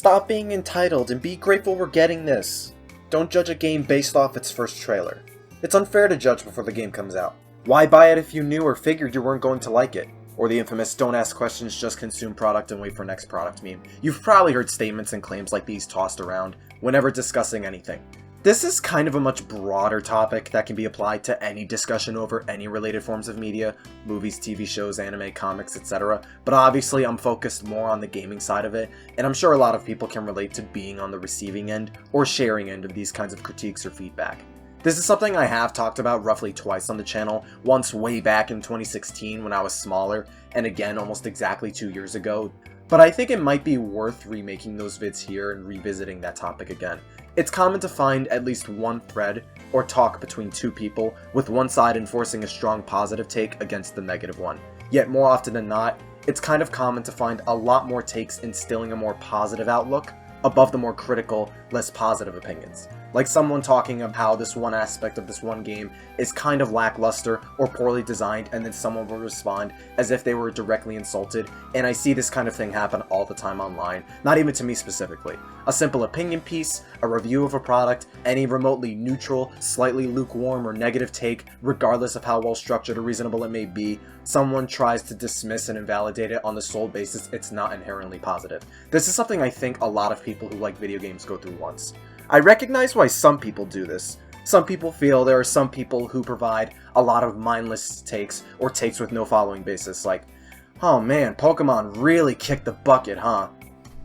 Stop being entitled and be grateful we're getting this. Don't judge a game based off its first trailer. It's unfair to judge before the game comes out. Why buy it if you knew or figured you weren't going to like it? Or the infamous don't ask questions, just consume product and wait for next product meme. You've probably heard statements and claims like these tossed around whenever discussing anything. This is kind of a much broader topic that can be applied to any discussion over any related forms of media, movies, TV shows, anime, comics, etc. But obviously I'm focused more on the gaming side of it, and I'm sure a lot of people can relate to being on the receiving end or sharing end of these kinds of critiques or feedback. This is something I have talked about roughly twice on the channel, once way back in 2016 when I was smaller, and again almost exactly 2 years ago. But I think it might be worth remaking those vids here and revisiting that topic again. It's common to find at least one thread or talk between two people, with one side enforcing a strong positive take against the negative one. Yet more often than not, it's kind of common to find a lot more takes instilling a more positive outlook above the more critical, less positive opinions. Like someone talking of how this one aspect of this one game is kind of lackluster or poorly designed, and then someone will respond as if they were directly insulted, and I see this kind of thing happen all the time online, not even to me specifically. A simple opinion piece, a review of a product, any remotely neutral, slightly lukewarm or negative take, regardless of how well structured or reasonable it may be, someone tries to dismiss and invalidate it on the sole basis it's not inherently positive. This is something I think a lot of people who like video games go through once. I recognize why some people do this. Some people feel there are some people who provide a lot of mindless takes or takes with no following basis, like, oh man, Pokemon really kicked the bucket, huh?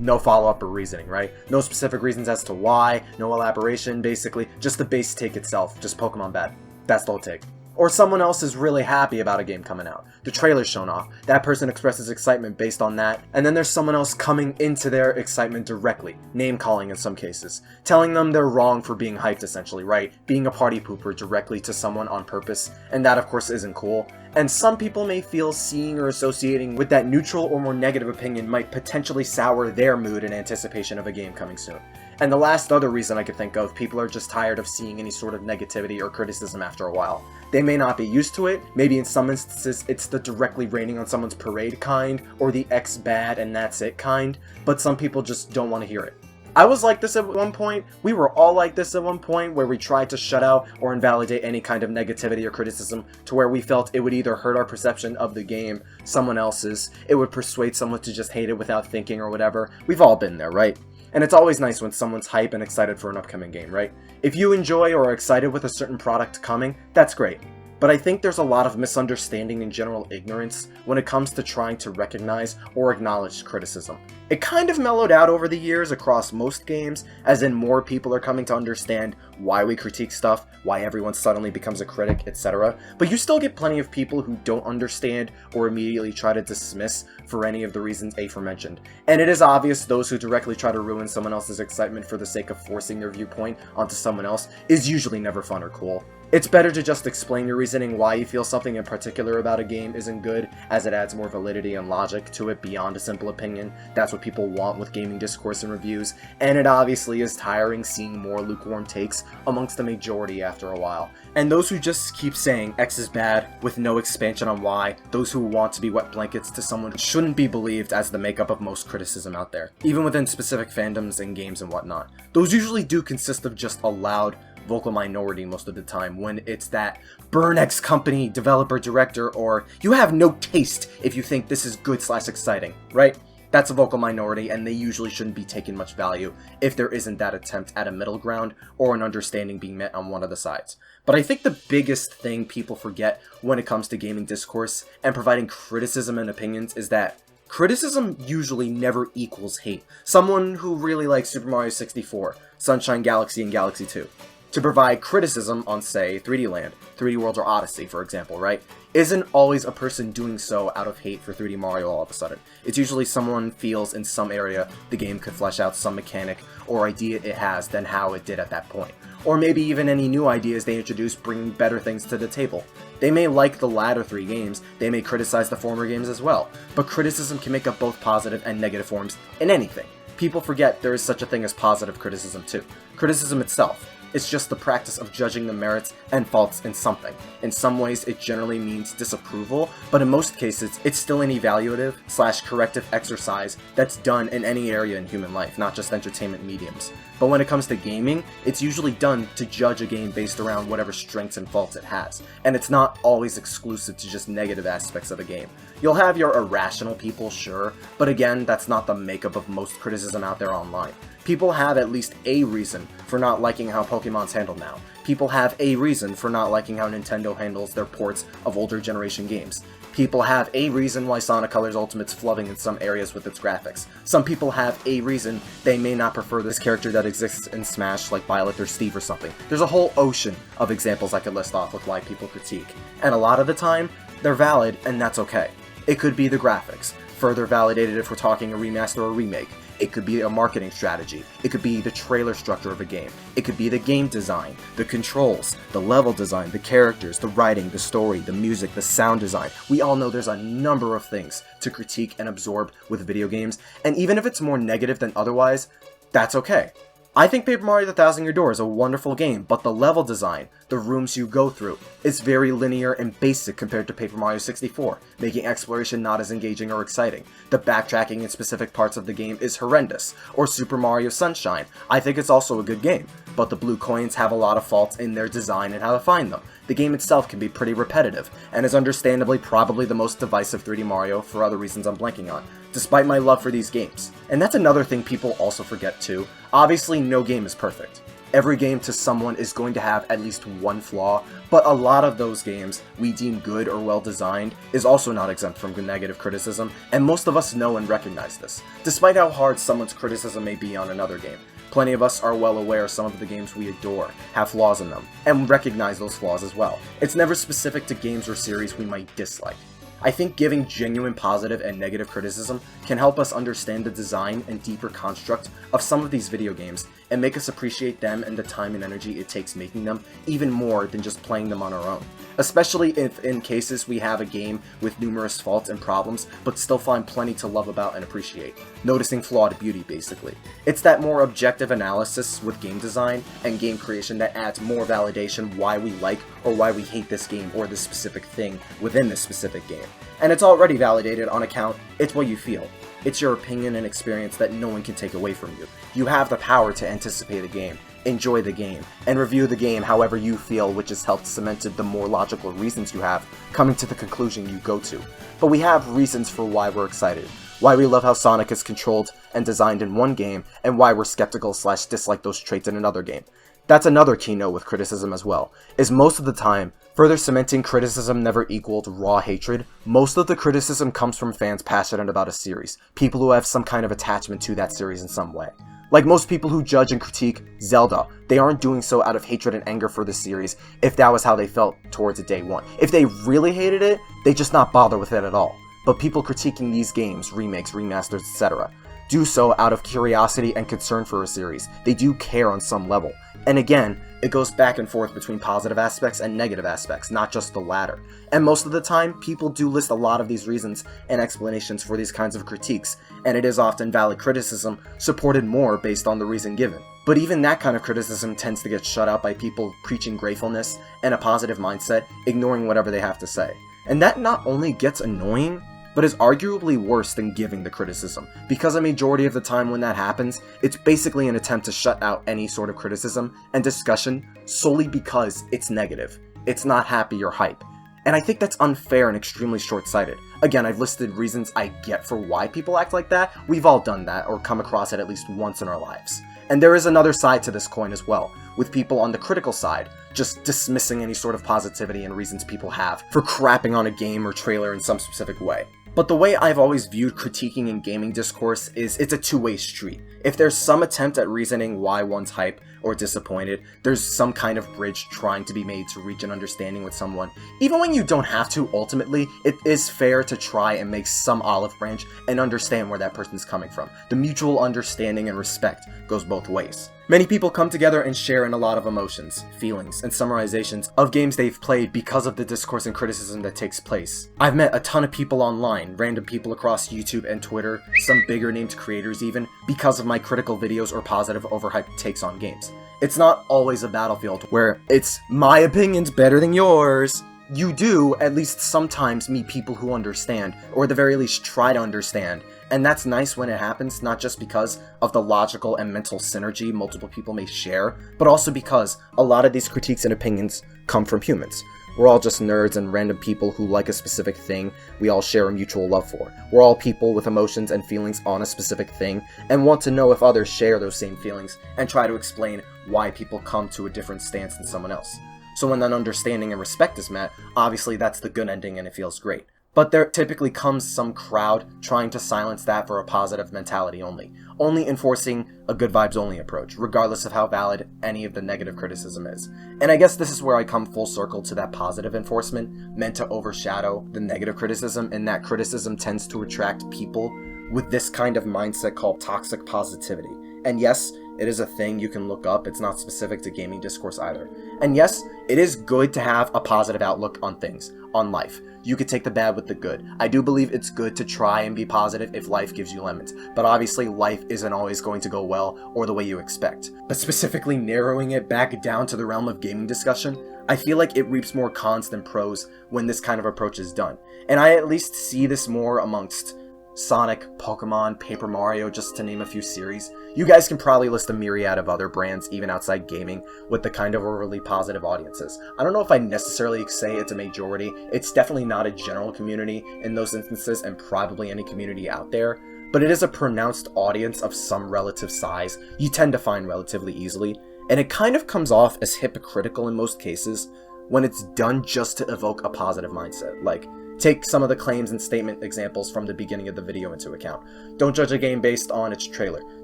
No follow-up or reasoning, right? No specific reasons as to why, no elaboration, basically, just the base take itself, just Pokemon bad. That's the whole take. Or someone else is really happy about a game coming out. The trailer's shown off. That person expresses excitement based on that, and then there's someone else coming into their excitement directly, name-calling in some cases, telling them they're wrong for being hyped essentially, right? Being a party pooper directly to someone on purpose, and that of course isn't cool. And some people may feel seeing or associating with that neutral or more negative opinion might potentially sour their mood in anticipation of a game coming soon. And the last other reason I could think of, people are just tired of seeing any sort of negativity or criticism after a while. They may not be used to it, maybe in some instances it's the directly raining on someone's parade kind, or the X bad and that's it kind, but some people just don't want to hear it. I was like this at one point, we were all like this at one point, where we tried to shut out or invalidate any kind of negativity or criticism to where we felt it would either hurt our perception of the game, someone else's, it would persuade someone to just hate it without thinking or whatever. We've all been there, right? And it's always nice when someone's hype and excited for an upcoming game, right? If you enjoy or are excited with a certain product coming, that's great. But I think there's a lot of misunderstanding and general ignorance when it comes to trying to recognize or acknowledge criticism. It kind of mellowed out over the years across most games, as in more people are coming to understand why we critique stuff, why everyone suddenly becomes a critic, etc. But you still get plenty of people who don't understand or immediately try to dismiss for any of the reasons aforementioned. And it is obvious those who directly try to ruin someone else's excitement for the sake of forcing their viewpoint onto someone else is usually never fun or cool. It's better to just explain your reasoning why you feel something in particular about a game isn't good, as it adds more validity and logic to it beyond a simple opinion. That's what people want with gaming discourse and reviews, and it obviously is tiring seeing more lukewarm takes amongst the majority after a while. And those who just keep saying X is bad with no expansion on why, those who want to be wet blankets to someone, shouldn't be believed as the makeup of most criticism out there, even within specific fandoms and games and whatnot. Those usually do consist of just a loud, vocal minority most of the time, when it's that burn X company, developer, director, or you have no taste if you think this is good / exciting, right? That's a vocal minority, and they usually shouldn't be taken much value if there isn't that attempt at a middle ground or an understanding being met on one of the sides. But I think the biggest thing people forget when it comes to gaming discourse and providing criticism and opinions is that criticism usually never equals hate. Someone who really likes Super Mario 64, Sunshine Galaxy, and Galaxy 2, to provide criticism on, say, 3D Land, 3D World, or Odyssey, for example, right? Isn't always a person doing so out of hate for 3D Mario all of a sudden. It's usually someone feels in some area the game could flesh out some mechanic or idea it has than how it did at that point. Or maybe even any new ideas they introduce bring better things to the table. They may like the latter 3 games, they may criticize the former games as well, but criticism can make up both positive and negative forms in anything. People forget there is such a thing as positive criticism too. Criticism itself. it's just the practice of judging the merits and faults in something. In some ways, it generally means disapproval, but in most cases, it's still an evaluative/corrective exercise that's done in any area in human life, not just entertainment mediums. But when it comes to gaming, it's usually done to judge a game based around whatever strengths and faults it has, and it's not always exclusive to just negative aspects of a game. You'll have your irrational people, sure, but again, that's not the makeup of most criticism out there online. People have at least a reason for not liking how Pokémon's handled now. People have a reason for not liking how Nintendo handles their ports of older generation games. People have a reason why Sonic Colors Ultimate's flubbing in some areas with its graphics. Some people have a reason they may not prefer this character that exists in Smash, like Violet or Steve or something. There's a whole ocean of examples I could list off with why people critique. And a lot of the time, they're valid, and that's okay. It could be the graphics, further validated if we're talking a remaster or remake. It could be a marketing strategy. It could be the trailer structure of a game. It could be the game design, the controls, the level design, the characters, the writing, the story, the music, the sound design. We all know there's a number of things to critique and absorb with video games, and even if it's more negative than otherwise, that's okay. I think Paper Mario: The Thousand Year Door is a wonderful game, but the level design, the rooms you go through, is very linear and basic compared to Paper Mario 64, making exploration not as engaging or exciting. The backtracking in specific parts of the game is horrendous. Or Super Mario Sunshine, I think it's also a good game, but the blue coins have a lot of faults in their design and how to find them. The game itself can be pretty repetitive, and is understandably probably the most divisive 3D Mario for other reasons I'm blanking on, despite my love for these games. And that's another thing people also forget too. Obviously, no game is perfect. Every game to someone is going to have at least one flaw, but a lot of those games we deem good or well designed is also not exempt from negative criticism, and most of us know and recognize this, despite how hard someone's criticism may be on another game. Plenty of us are well aware some of the games we adore have flaws in them, and recognize those flaws as well. It's never specific to games or series we might dislike. I think giving genuine positive and negative criticism can help us understand the design and deeper construct of some of these video games and make us appreciate them and the time and energy it takes making them even more than just playing them on our own. Especially if in cases we have a game with numerous faults and problems but still find plenty to love about and appreciate. Noticing flawed beauty, basically. It's that more objective analysis with game design and game creation that adds more validation why we like or why we hate this game or this specific thing within this specific game. And it's already validated on account it's what you feel. It's your opinion and experience that no one can take away from you. You have the power to anticipate a game, enjoy the game, and review the game however you feel, which has helped cemented the more logical reasons you have coming to the conclusion you go to. But we have reasons for why we're excited, why we love how Sonic is controlled and designed in one game, and why we're skeptical/dislike those traits in another game. That's another keynote with criticism as well, is most of the time, further cementing criticism never equaled raw hatred. Most of the criticism comes from fans passionate about a series, people who have some kind of attachment to that series in some way. Like most people who judge and critique Zelda, they aren't doing so out of hatred and anger for the series if that was how they felt towards it day one. If they really hated it, they just not bother with it at all. But people critiquing these games, remakes, remasters, etc., do so out of curiosity and concern for a series. They do care on some level. And again, it goes back and forth between positive aspects and negative aspects, not just the latter. And most of the time, people do list a lot of these reasons and explanations for these kinds of critiques, and it is often valid criticism, supported more based on the reason given. But even that kind of criticism tends to get shut out by people preaching gratefulness and a positive mindset, ignoring whatever they have to say. And that not only gets annoying, but is arguably worse than giving the criticism, because a majority of the time when that happens, it's basically an attempt to shut out any sort of criticism and discussion solely because it's negative. It's not happy or hype. And I think that's unfair and extremely short-sighted. Again, I've listed reasons I get for why people act like that. We've all done that or come across it at least once in our lives. And there is another side to this coin as well, with people on the critical side, just dismissing any sort of positivity and reasons people have for crapping on a game or trailer in some specific way. But the way I've always viewed critiquing in gaming discourse is it's a two-way street. If there's some attempt at reasoning why one's hype or disappointed, there's some kind of bridge trying to be made to reach an understanding with someone. Even when you don't have to, ultimately, it is fair to try and make some olive branch and understand where that person's coming from. The mutual understanding and respect goes both ways. Many people come together and share in a lot of emotions, feelings, and summarizations of games they've played because of the discourse and criticism that takes place. I've met a ton of people online, random people across YouTube and Twitter, some bigger named creators even, because of my critical videos or positive overhyped takes on games. It's not always a battlefield where it's my opinion's better than yours. You do, at least sometimes, meet people who understand, or at the very least try to understand. And that's nice when it happens, not just because of the logical and mental synergy multiple people may share, but also because a lot of these critiques and opinions come from humans. We're all just nerds and random people who like a specific thing we all share a mutual love for. We're all people with emotions and feelings on a specific thing, and want to know if others share those same feelings, and try to explain why people come to a different stance than someone else. So when that understanding and respect is met, obviously that's the good ending and it feels great. But there typically comes some crowd trying to silence that for a positive mentality only enforcing a good vibes only approach, regardless of how valid any of the negative criticism is. And I guess this is where I come full circle to that positive enforcement meant to overshadow the negative criticism, and that criticism tends to attract people with this kind of mindset called toxic positivity. And yes, it is a thing you can look up. It's not specific to gaming discourse either. And yes, it is good to have a positive outlook on things, on life. You could take the bad with the good. I do believe it's good to try and be positive if life gives you lemons. But obviously life isn't always going to go well or the way you expect. But specifically narrowing it back down to the realm of gaming discussion, I feel like it reaps more cons than pros when this kind of approach is done. And I at least see this more amongst Sonic, Pokemon, Paper Mario, just to name a few series. You guys can probably list a myriad of other brands, even outside gaming, with the kind of overly positive audiences. I don't know if I necessarily say it's a majority. It's definitely not a general community in those instances, and probably any community out there, but it is a pronounced audience of some relative size you tend to find relatively easily, and it kind of comes off as hypocritical in most cases when it's done just to evoke a positive mindset. Like, take some of the claims and statement examples from the beginning of the video into account. Don't judge a game based on its trailer.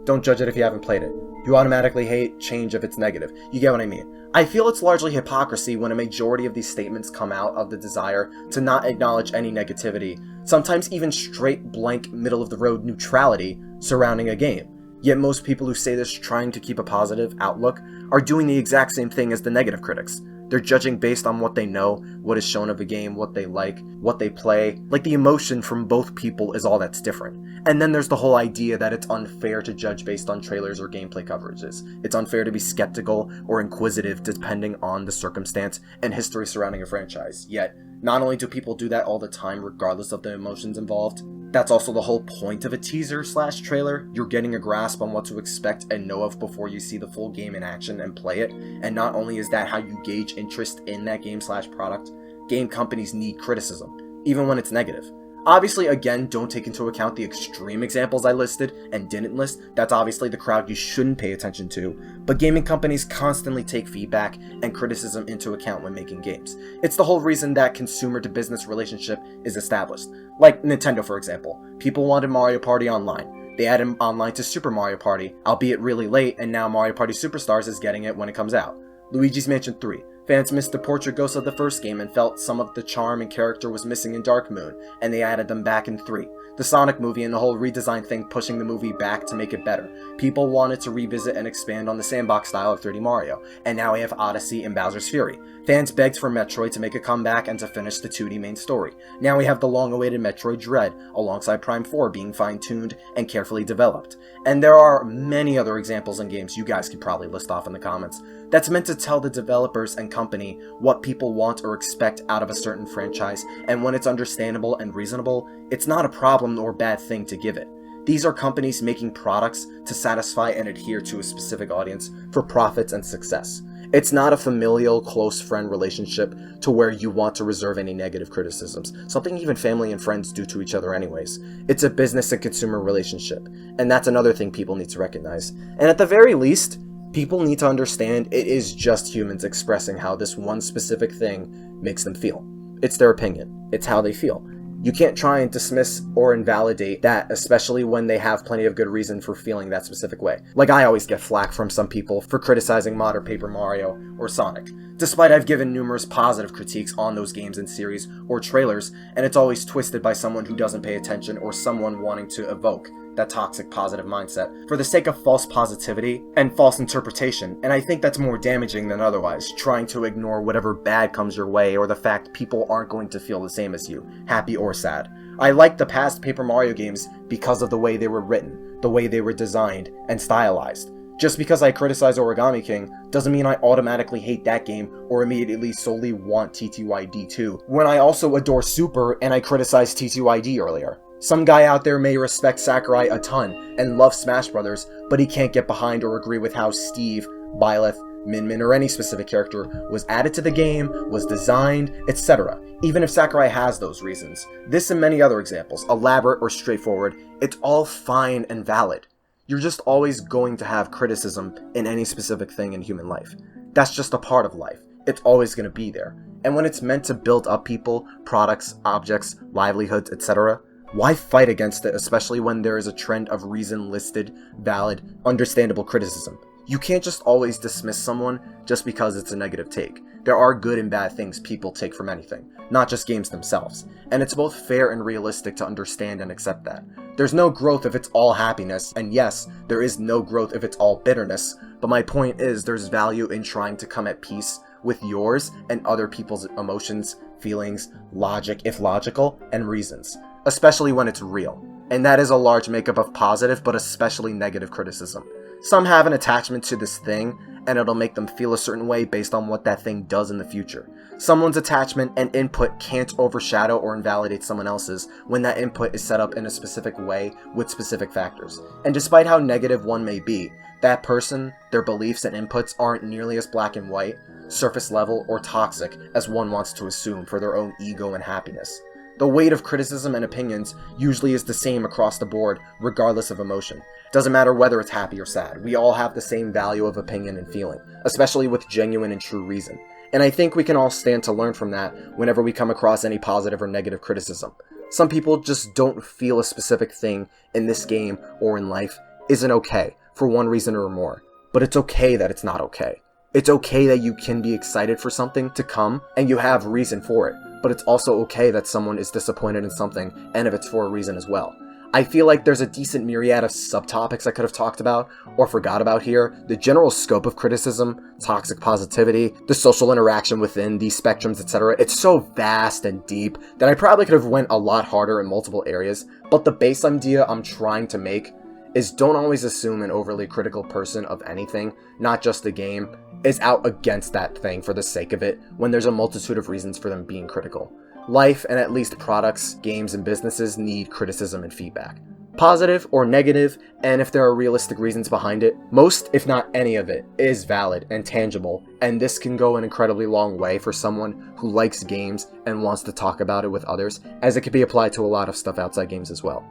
Don't judge it if you haven't played it. You automatically hate change if it's negative. You get what I mean? I feel it's largely hypocrisy when a majority of these statements come out of the desire to not acknowledge any negativity, sometimes even straight blank middle of the road neutrality surrounding a game. Yet most people who say this trying to keep a positive outlook are doing the exact same thing as the negative critics. They're judging based on what they know, what is shown of a game, what they like, what they play. Like, the emotion from both people is all that's different. And then there's the whole idea that it's unfair to judge based on trailers or gameplay coverages. It's unfair to be skeptical or inquisitive depending on the circumstance and history surrounding a franchise. Yet, not only do people do that all the time regardless of the emotions involved, that's also the whole point of a teaser/trailer. You're getting a grasp on what to expect and know of before you see the full game in action and play it. And not only is that how you gauge interest in that game/product, game companies need criticism, even when it's negative. Obviously, again, don't take into account the extreme examples I listed and didn't list. That's obviously the crowd you shouldn't pay attention to, but gaming companies constantly take feedback and criticism into account when making games. It's the whole reason that consumer-to-business relationship is established. Like Nintendo, for example. People wanted Mario Party Online. They added online to Super Mario Party, albeit really late, and now Mario Party Superstars is getting it when it comes out. Luigi's Mansion 3. Fans missed the portrait ghosts of the first game and felt some of the charm and character was missing in Dark Moon, and they added them back in 3. The Sonic movie and the whole redesign thing pushing the movie back to make it better. People wanted to revisit and expand on the sandbox style of 3D Mario, and now we have Odyssey and Bowser's Fury. Fans begged for Metroid to make a comeback and to finish the 2D main story. Now we have the long-awaited Metroid Dread, alongside Prime 4 being fine-tuned and carefully developed. And there are many other examples in games you guys could probably list off in the comments, that's meant to tell the developers and company what people want or expect out of a certain franchise, and when it's understandable and reasonable, it's not a problem or bad thing to give it. These are companies making products to satisfy and adhere to a specific audience for profits and success. It's not a familial, close friend relationship to where you want to reserve any negative criticisms, something even family and friends do to each other anyways. It's a business and consumer relationship, and that's another thing people need to recognize. And at the very least, people need to understand it is just humans expressing how this one specific thing makes them feel. It's their opinion. It's how they feel. You can't try and dismiss or invalidate that, especially when they have plenty of good reason for feeling that specific way. Like, I always get flack from some people for criticizing modern Paper Mario or Sonic, despite I've given numerous positive critiques on those games and series or trailers, and it's always twisted by someone who doesn't pay attention or someone wanting to evoke that toxic positive mindset for the sake of false positivity and false interpretation, and I think that's more damaging than otherwise, trying to ignore whatever bad comes your way or the fact people aren't going to feel the same as you, happy or sad. I like the past Paper Mario games because of the way they were written, the way they were designed and stylized. Just because I criticize Origami King doesn't mean I automatically hate that game or immediately solely want TTYD 2, when I also adore Super and I criticized TTYD earlier. Some guy out there may respect Sakurai a ton and love Smash Brothers, but he can't get behind or agree with how Steve, Byleth, Min Min, or any specific character was added to the game, was designed, etc. Even if Sakurai has those reasons. This and many other examples, elaborate or straightforward, it's all fine and valid. You're just always going to have criticism in any specific thing in human life. That's just a part of life. It's always going to be there. And when it's meant to build up people, products, objects, livelihoods, etc., why fight against it, especially when there is a trend of reason-listed, valid, understandable criticism? You can't just always dismiss someone just because it's a negative take. There are good and bad things people take from anything, not just games themselves. And it's both fair and realistic to understand and accept that. There's no growth if it's all happiness, and yes, there is no growth if it's all bitterness, but my point is there's value in trying to come at peace with yours and other people's emotions, feelings, logic, if logical, and reasons, especially when it's real. And that is a large makeup of positive but especially negative criticism. Some have an attachment to this thing, and it'll make them feel a certain way based on what that thing does in the future. Someone's attachment and input can't overshadow or invalidate someone else's when that input is set up in a specific way with specific factors. And despite how negative one may be, that person, their beliefs and inputs aren't nearly as black and white, surface level, or toxic as one wants to assume for their own ego and happiness. The weight of criticism and opinions usually is the same across the board, regardless of emotion. Doesn't matter whether it's happy or sad, we all have the same value of opinion and feeling, especially with genuine and true reason. And I think we can all stand to learn from that whenever we come across any positive or negative criticism. Some people just don't feel a specific thing in this game or in life isn't okay, for one reason or more. But it's okay that it's not okay. It's okay that you can be excited for something to come, and you have reason for it. But it's also okay that someone is disappointed in something, and if it's for a reason as well. I feel like there's a decent myriad of subtopics I could have talked about, or forgot about here. The general scope of criticism, toxic positivity, the social interaction within these spectrums, etc. It's so vast and deep that I probably could have went a lot harder in multiple areas, but the base idea I'm trying to make is don't always assume an overly critical person of anything, not just the game, is out against that thing for the sake of it when there's a multitude of reasons for them being critical. Life, and at least products, games, and businesses need criticism and feedback. Positive or negative, and if there are realistic reasons behind it, most, if not any of it, is valid and tangible, and this can go an incredibly long way for someone who likes games and wants to talk about it with others, as it can be applied to a lot of stuff outside games as well.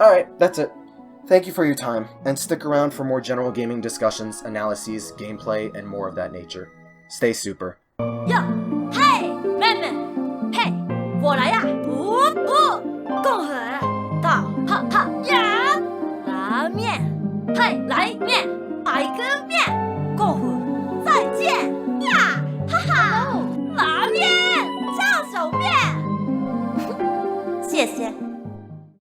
Alright, that's it. Thank you for your time, and stick around for more general gaming discussions, analyses, gameplay, and more of that nature. Stay super. Yo, hey, 妹妹，嘿，我来呀！共和到泡泡呀，拉面，嘿，来面，排根面，共和再见呀，哈哈，拉面，酱手面，谢谢。